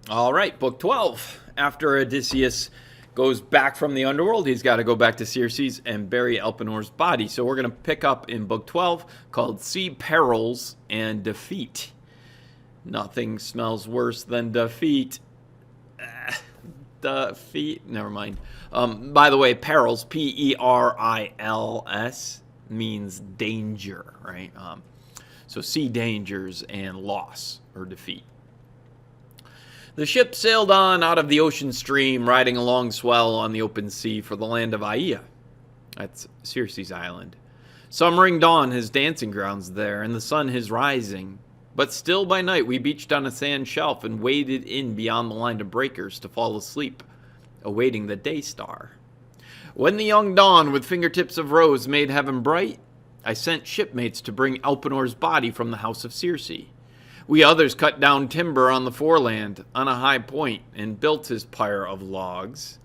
All right, book 12. After Odysseus goes back from the underworld, he's got to go back to Circe's and bury Elpenor's body. So we're going to pick up in book 12 called Sea Perils and Defeat. Nothing smells worse than defeat. Defeat. Never mind. By the way, perils, Perils, means danger, right? So sea dangers and loss or defeat. The ship sailed on out of the ocean stream, riding a long swell on the open sea for the land of Aea. That's Circe's island. Summering dawn his dancing grounds there, and the sun his rising. But still by night we beached on a sand shelf and waded in beyond the line of breakers to fall asleep, awaiting the day star. When the young dawn with fingertips of rose made heaven bright, I sent shipmates to bring Elpenor's body from the house of Circe. We others cut down timber on the foreland on a high point and built his pyre of logs.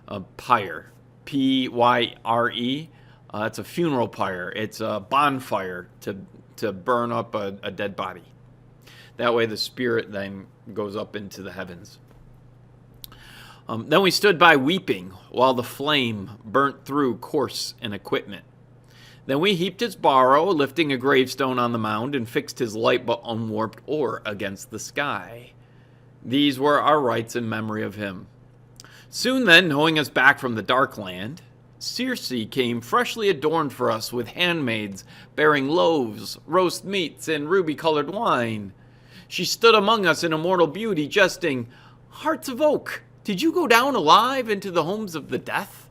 A pyre, P-Y-R-E. It's a funeral pyre. It's a bonfire to burn up a dead body. That way the spirit then goes up into the heavens. Then we stood by weeping while the flame burnt through corse and equipment. Then we heaped his barrow, lifting a gravestone on the mound, and fixed his light but unwarped oar against the sky. These were our rites in memory of him. Soon then, knowing us back from the dark land, Circe came freshly adorned for us with handmaids, bearing loaves, roast meats, and ruby-colored wine. She stood among us in immortal beauty, jesting, "Hearts of oak, did you go down alive into the homes of the death?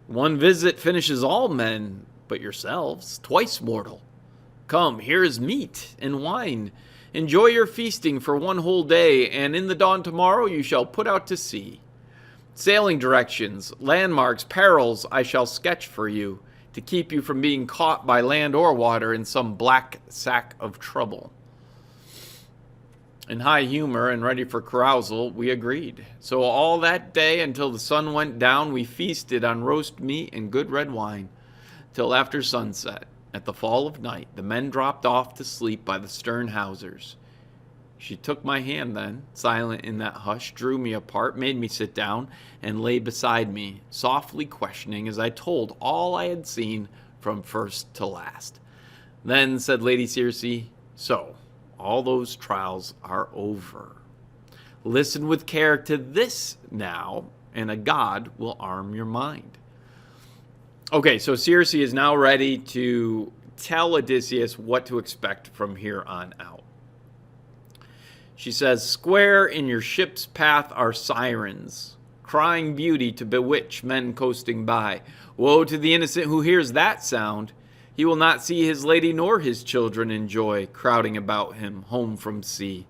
One visit finishes all men, but yourselves, twice mortal. Come, here is meat and wine. Enjoy your feasting for one whole day, and in the dawn tomorrow you shall put out to sea. Sailing directions, landmarks, perils I shall sketch for you, to keep you from being caught by land or water in some black sack of trouble." In high humor and ready for carousal, we agreed. So all that day until the sun went down, we feasted on roast meat and good red wine. Till after sunset, at the fall of night, the men dropped off to sleep by the stern hawsers. She took my hand then, silent in that hush, drew me apart, made me sit down, and lay beside me, softly questioning as I told all I had seen from first to last. Then said Lady Circe, "So, all those trials are over. Listen with care to this now, and a god will arm your mind." Okay, so Circe is now ready to tell Odysseus what to expect from here on out. She says, "Square in your ship's path are sirens, crying beauty to bewitch men coasting by. Woe to the innocent who hears that sound. He will not see his lady nor his children in joy, crowding about him home from sea.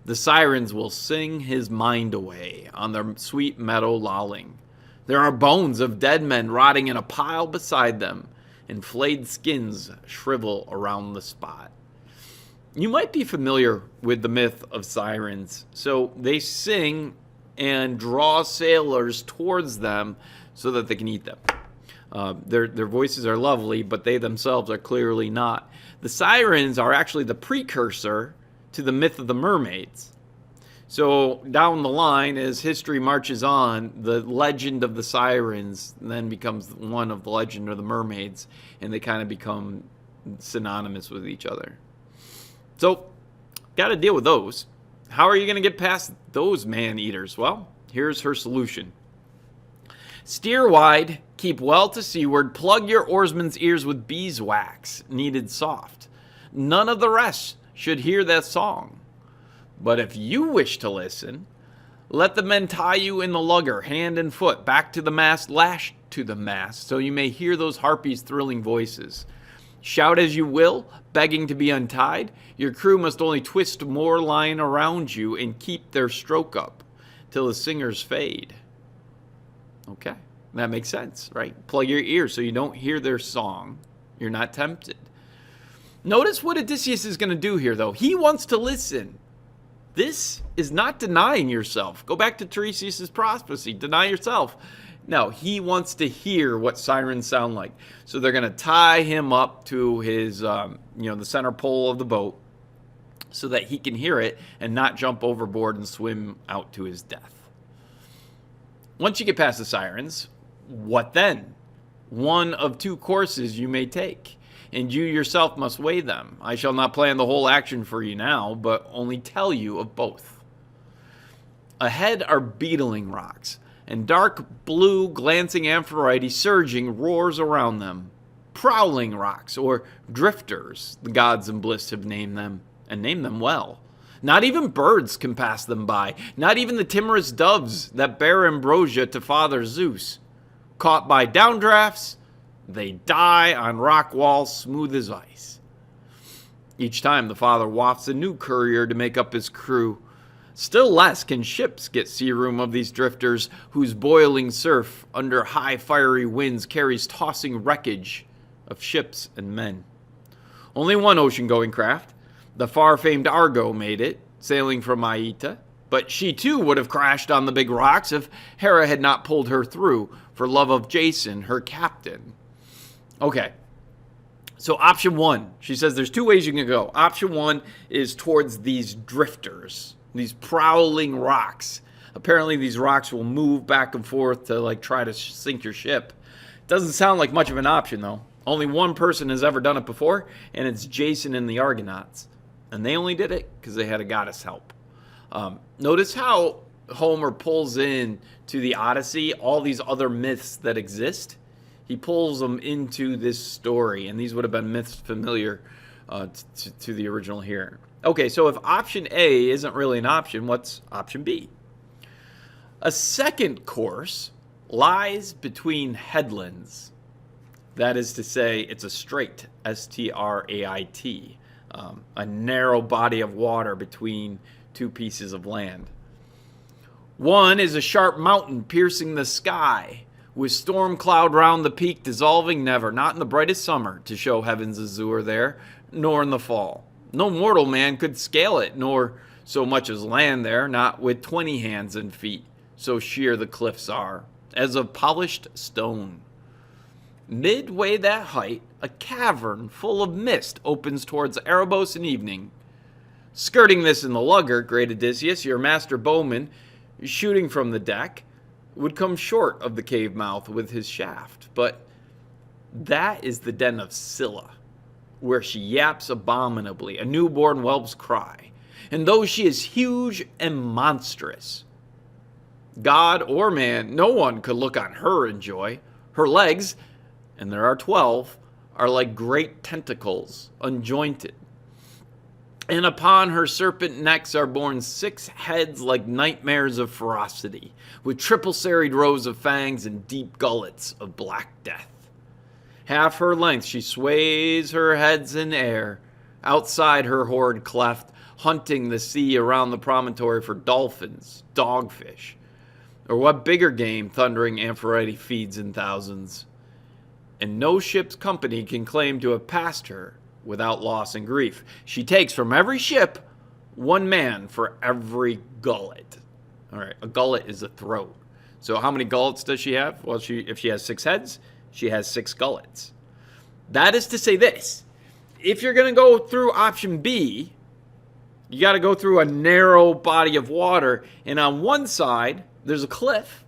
The sirens will sing his mind away, on their sweet meadow lolling. There are bones of dead men rotting in a pile beside them, and flayed skins shrivel around the spot." You might be familiar with the myth of sirens. So they sing and draw sailors towards them so that they can eat them. Their voices are lovely, but they themselves are clearly not. The sirens are actually the precursor to the myth of the mermaids. So down the line, as history marches on, the legend of the sirens then becomes one of the legend of the mermaids, and they kind of become synonymous with each other. So, got to deal with those. How are you going to get past those man-eaters? Well, here's her solution. Steer wide, keep well to seaward, plug your oarsman's ears with beeswax, kneaded soft. None of the rest should hear that song. But if you wish to listen, let the men tie you in the lugger, hand and foot, back to the mast, lashed to the mast, so you may hear those harpies' thrilling voices. Shout as you will, begging to be untied, your crew must only twist more line around you and keep their stroke up till the singers fade. Okay, that makes sense, right? Plug your ears so you don't hear their song. You're not tempted. Notice what Odysseus is going to do here, though. He wants to listen. This is not denying yourself. Go back to Tiresias' prophecy. Deny yourself. No, he wants to hear what sirens sound like. So they're going to tie him up to his, the center pole of the boat. so that he can hear it and not jump overboard and swim out to his death. Once you get past the sirens, what then? One of two courses you may take, and you yourself must weigh them. I shall not plan the whole action for you now, but only tell you of both. Ahead are beetling rocks, and dark blue glancing amphitrite surging roars around them. Prowling rocks, or drifters, the gods in bliss have named them, and named them well. Not even birds can pass them by, not even the timorous doves that bear ambrosia to Father Zeus. Caught by downdrafts, they die on rock walls smooth as ice. Each time the Father wafts a new courier to make up his crew. Still less can ships get sea room of these drifters, whose boiling surf under high fiery winds carries tossing wreckage of ships and men. Only one ocean-going craft, the far-famed Argo, made it, sailing from Aita, but she too would have crashed on the big rocks if Hera had not pulled her through for love of Jason, her captain. Okay, so option one, she says there's two ways you can go. Option one is towards these drifters, these prowling rocks. Apparently these rocks will move back and forth to try to sink your ship. Doesn't sound like much of an option though. Only one person has ever done it before, and it's Jason and the Argonauts. And they only did it because they had a goddess help. Notice how Homer pulls in to the Odyssey all these other myths that exist. He pulls them into this story, and these would have been myths familiar to the original here. Okay, so if option A isn't really an option, what's option B? A second course lies between headlands. That is to say, it's a strait, S-T-R-A-I-T, a narrow body of water between two pieces of land. One is a sharp mountain piercing the sky, with storm cloud round the peak dissolving never, not in the brightest summer to show heaven's azure there, nor in the fall. No mortal man could scale it, nor so much as land there, not with 20 hands and feet, so sheer the cliffs are, as of polished stone. Midway that height, a cavern full of mist opens towards Erebos in evening. Skirting this in the lugger, great Odysseus, your master bowman, shooting from the deck, would come short of the cave mouth with his shaft. But that is the den of Scylla, where she yaps abominably, a newborn whelp's cry. And though she is huge and monstrous, God or man, no one could look on her in joy. Her legs, and there are 12, are like great tentacles, unjointed. And upon her serpent necks are borne 6 heads like nightmares of ferocity, with triple serried rows of fangs and deep gullets of black death. Half her length she sways her heads in air, outside her hoard cleft, hunting the sea around the promontory for dolphins, dogfish, or what bigger game thundering Amphitrite feeds in thousands. And no ship's company can claim to have passed her without loss and grief. She takes from every ship 1 man for every gullet. All right, a gullet is a throat. So how many gullets does she have? Well, if she has 6 heads, she has 6 gullets. That is to say this: if you're going to go through option B, you got to go through a narrow body of water, and on one side there's a cliff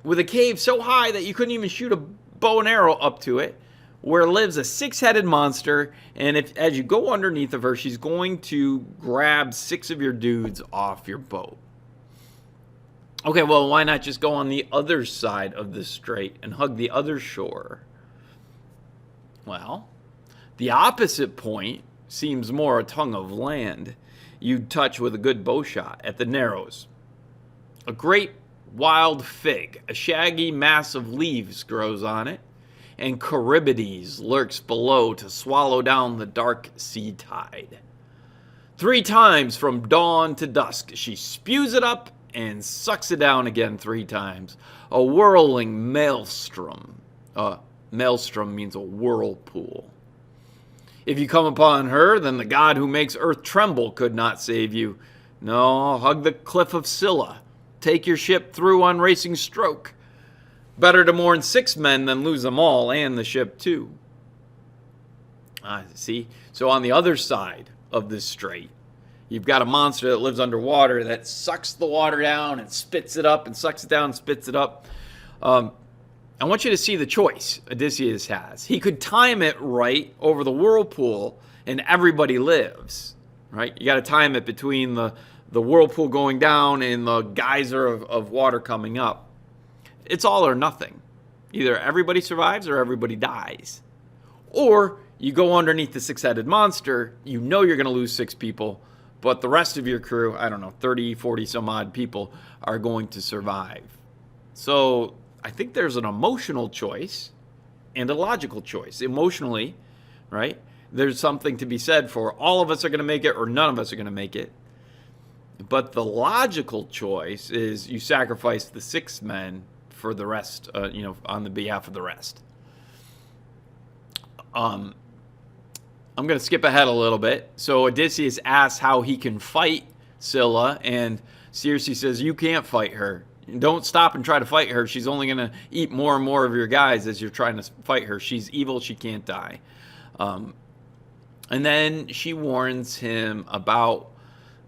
with a cave so high that you couldn't even shoot a bow and arrow up to it, where lives a 6-headed monster, and as you go underneath of her, she's going to grab 6 of your dudes off your boat. Okay, well, why not just go on the other side of the strait and hug the other shore? Well, the opposite point seems more a tongue of land you'd touch with a good bow shot at the Narrows. A great wild fig, a shaggy mass of leaves grows on it, and Charybdis lurks below to swallow down the dark sea tide. 3 times from dawn to dusk she spews it up and sucks it down again 3 times. A whirling maelstrom. Maelstrom means a whirlpool. If you come upon her, then the god who makes earth tremble could not save you. No, hug the cliff of Scylla. Take your ship through on racing stroke. Better to mourn 6 men than lose them all, and the ship too. See? So on the other side of this strait, You've got a monster that lives underwater that sucks the water down and spits it up and sucks it down and spits it up. I want you to see the choice Odysseus has. He could time it right over the whirlpool and everybody lives, right? You got to time it between the whirlpool going down and the geyser of water coming up. It's all or nothing. Either everybody survives or everybody dies. Or you go underneath the six-headed monster, you know you're going to lose 6 people, but the rest of your crew, I don't know, 30, 40 some odd people are going to survive. So I think there's an emotional choice and a logical choice. Emotionally, right, there's something to be said for all of us are going to make it or none of us are going to make it. But the logical choice is you sacrifice the 6 men for the rest, on the behalf of the rest. I'm going to skip ahead a little bit. So Odysseus asks how he can fight Scylla, and Circe says, you can't fight her. Don't stop and try to fight her. She's only going to eat more and more of your guys as you're trying to fight her. She's evil. She can't die. And then she warns him about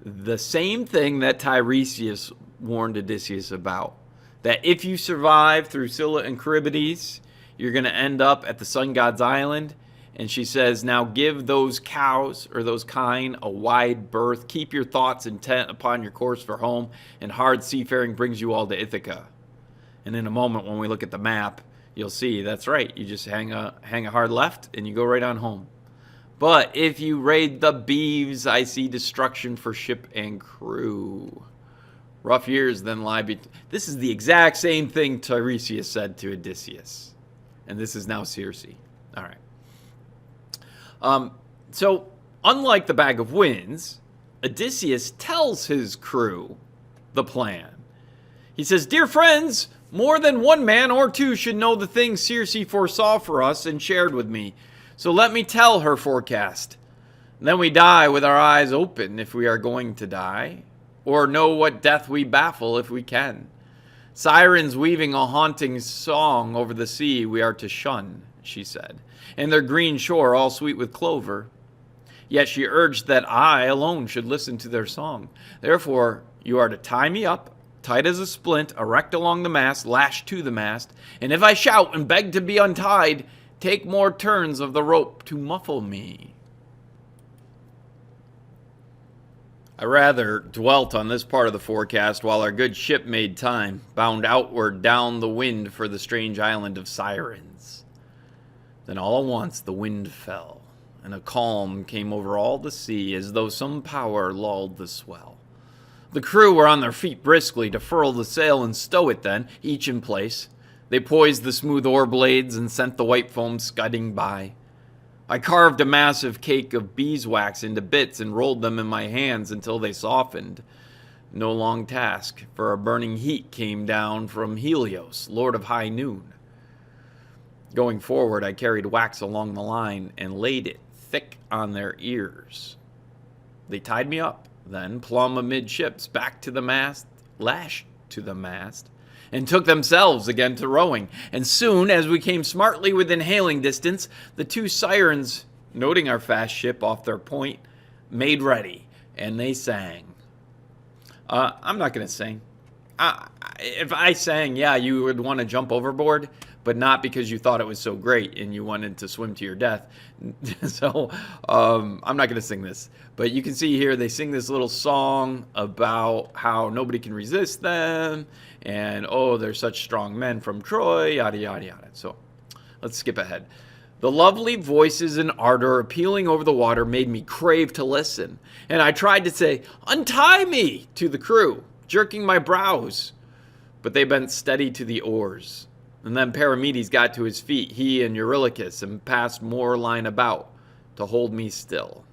the same thing that Tiresias warned Odysseus about. That if you survive through Scylla and Charybdis, you're going to end up at the sun god's island. And she says, now give those cows or those kine a wide berth. Keep your thoughts intent upon your course for home, and hard seafaring brings you all to Ithaca. And in a moment, when we look at the map, you'll see that's right. You just hang a hard left and you go right on home. But if you raid the beeves, I see destruction for ship and crew. Rough years then lie between. This is the exact same thing Tiresias said to Odysseus. And this is now Circe. All right. So, unlike the Bag of Winds, Odysseus tells his crew the plan. He says, dear friends, more than one man or two should know the things Circe foresaw for us and shared with me. So let me tell her forecast. Then we die with our eyes open if we are going to die, or know what death we baffle if we can. Sirens weaving a haunting song over the sea we are to shun, she said, and their green shore all sweet with clover. Yet she urged that I alone should listen to their song. Therefore you are to tie me up, tight as a splint, erect along the mast, lashed to the mast, and if I shout and beg to be untied, take more turns of the rope to muffle me. I rather dwelt on this part of the forecast while our good ship made time, bound outward down the wind for the strange island of Sirens. Then all at once the wind fell, and a calm came over all the sea as though some power lulled the swell. The crew were on their feet briskly to furl the sail and stow it then, each in place. They poised the smooth oar blades and sent the white foam scudding by. I carved a massive cake of beeswax into bits and rolled them in my hands until they softened. No long task, for a burning heat came down from Helios, lord of high noon. Going forward, I carried wax along the line and laid it thick on their ears. They tied me up, then plumb amidships, back to the mast, lashed to the mast, and took themselves again to rowing. And soon, as we came smartly within hailing distance, the 2 sirens, noting our fast ship off their point, made ready, and they sang. I'm not going to sing. If I sang, yeah, you would want to jump overboard, but not because you thought it was so great and you wanted to swim to your death. So I'm not going to sing this. But you can see here they sing this little song about how nobody can resist them. And, oh, they're such strong men from Troy, yada, yada, yada. So let's skip ahead. The lovely voices and ardor appealing over the water made me crave to listen. And I tried to say, untie me, to the crew, jerking my brows. But they bent steady to the oars. And then Paramedes got to his feet, he and Eurylochus, and passed more line about to hold me still.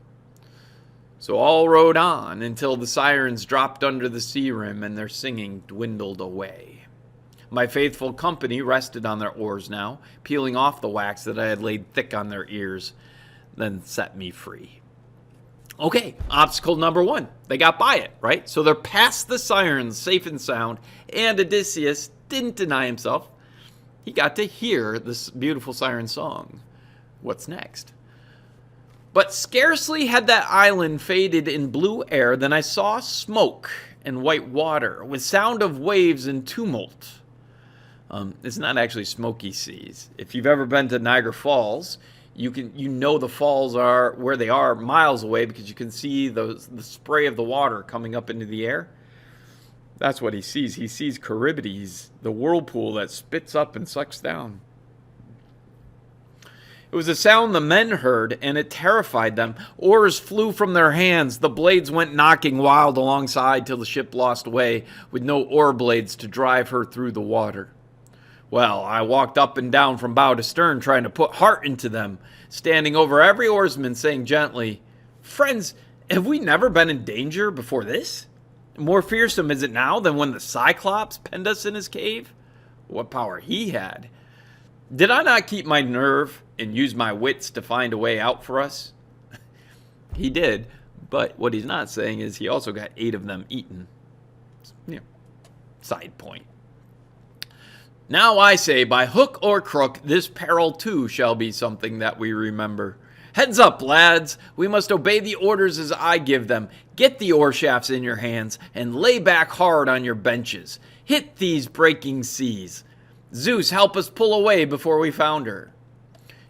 So all rowed on until the sirens dropped under the sea rim and their singing dwindled away. My faithful company rested on their oars now, peeling off the wax that I had laid thick on their ears, then set me free. Okay, obstacle number 1. They got by it, right? So they're past the sirens, safe and sound, and Odysseus didn't deny himself. He got to hear this beautiful siren song. What's next? But scarcely had that island faded in blue air than I saw smoke and white water, with sound of waves and tumult. It's not actually smoky seas. If you've ever been to Niagara Falls, you know the falls are where they are miles away because you can see the spray of the water coming up into the air. That's what he sees. He sees Charybdis, the whirlpool that spits up and sucks down. It was a sound the men heard, and it terrified them. Oars flew from their hands. The blades went knocking wild alongside till the ship lost way, with no oar blades to drive her through the water. Well, I walked up and down from bow to stern, trying to put heart into them, standing over every oarsman, saying gently, "Friends, have we never been in danger before this? More fearsome is it now than when the Cyclops penned us in his cave? What power he had! Did I not keep my nerve and use my wits to find a way out for us?" He did, but what he's not saying is he also got 8 of them eaten. Side point. Now I say, by hook or crook, this peril too shall be something that we remember. Heads up, lads! We must obey the orders as I give them. Get the oar shafts in your hands and lay back hard on your benches. Hit these breaking seas. Zeus, help us pull away before we founder.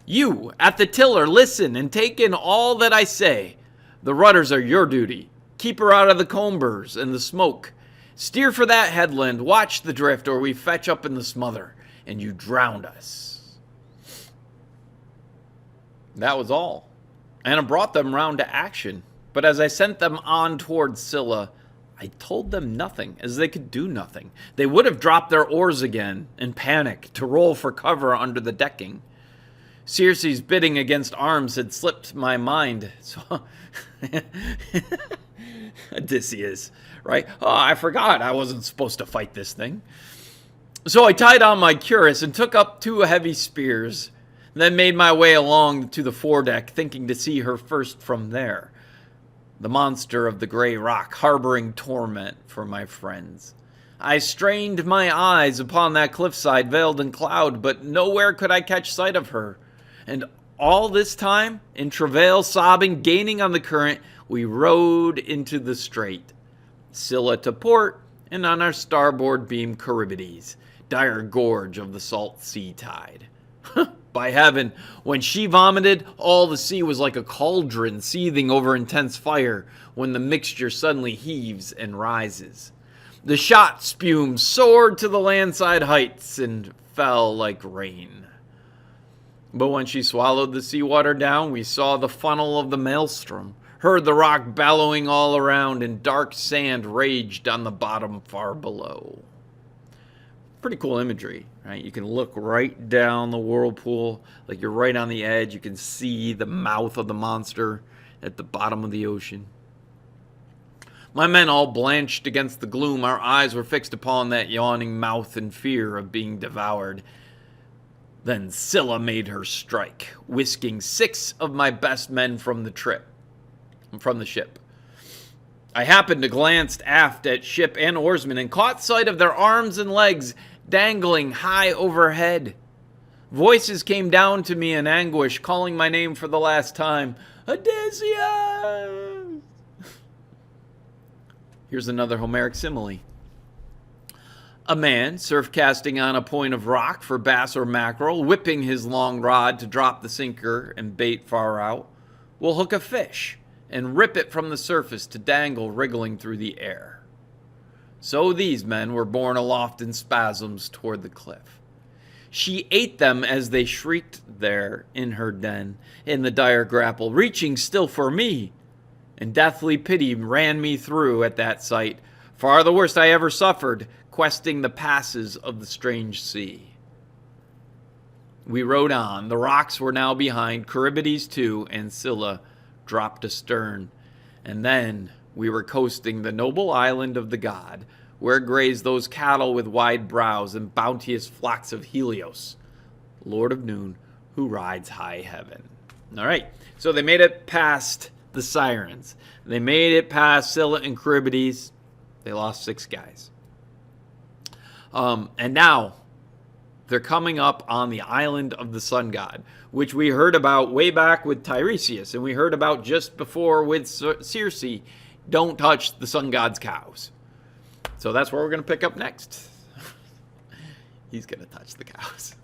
You, at the tiller, listen and take in all that I say. The rudders are your duty. Keep her out of the combers and the smoke. Steer for that headland, watch the drift, or we fetch up in the smother, and you drown us. That was all, and it brought them round to action. But as I sent them on towards Scylla, I told them nothing, as they could do nothing. They would have dropped their oars again, in panic, to roll for cover under the decking. Circe's bidding against arms had slipped my mind, so... Odysseus, right? Oh, I forgot I wasn't supposed to fight this thing. So I tied on my cuirass and took up 2 heavy spears, then made my way along to the foredeck, thinking to see her first from there. The monster of the gray rock, harboring torment for my friends. I strained my eyes upon that cliffside veiled in cloud, but nowhere could I catch sight of her. And all this time, in travail, sobbing, gaining on the current, we rowed into the strait. Scylla to port, and on our starboard beam Charybdis, dire gorge of the salt sea tide. By heaven, when she vomited, all the sea was like a cauldron seething over intense fire when the mixture suddenly heaves and rises. The shot spume soared to the landside heights and fell like rain. But when she swallowed the seawater down, we saw the funnel of the maelstrom, heard the rock bellowing all around, and dark sand raged on the bottom far below. Pretty cool imagery, right? You can look right down the whirlpool, like you're right on the edge. You can see the mouth of the monster at the bottom of the ocean. My men all blanched against the gloom. Our eyes were fixed upon that yawning mouth in fear of being devoured. Then Scylla made her strike, whisking 6 of my best men from the ship. I happened to glance aft at ship and oarsmen and caught sight of their arms and legs dangling high overhead. Voices came down to me in anguish, calling my name for the last time. Odysseus! Here's another Homeric simile. A man, surf casting on a point of rock for bass or mackerel, whipping his long rod to drop the sinker and bait far out, will hook a fish and rip it from the surface to dangle wriggling through the air. So these men were borne aloft in spasms toward the cliff. She ate them as they shrieked there in her den, in the dire grapple, reaching still for me. And deathly pity ran me through at that sight, far the worst I ever suffered, questing the passes of the strange sea. We rowed on. The rocks were now behind, Charybdis too, and Scylla dropped astern. And then we were coasting the noble island of the god, where graze those cattle with wide brows and bounteous flocks of Helios, Lord of Noon, who rides high heaven. All right, so they made it past the Sirens. They made it past Scylla and Charybdis. They lost 6 guys. And now They're coming up on the island of the sun god, which we heard about way back with Tiresias, and we heard about just before with Circe. Don't touch the sun god's cows. So that's where we're going to pick up next. He's going to touch the cows.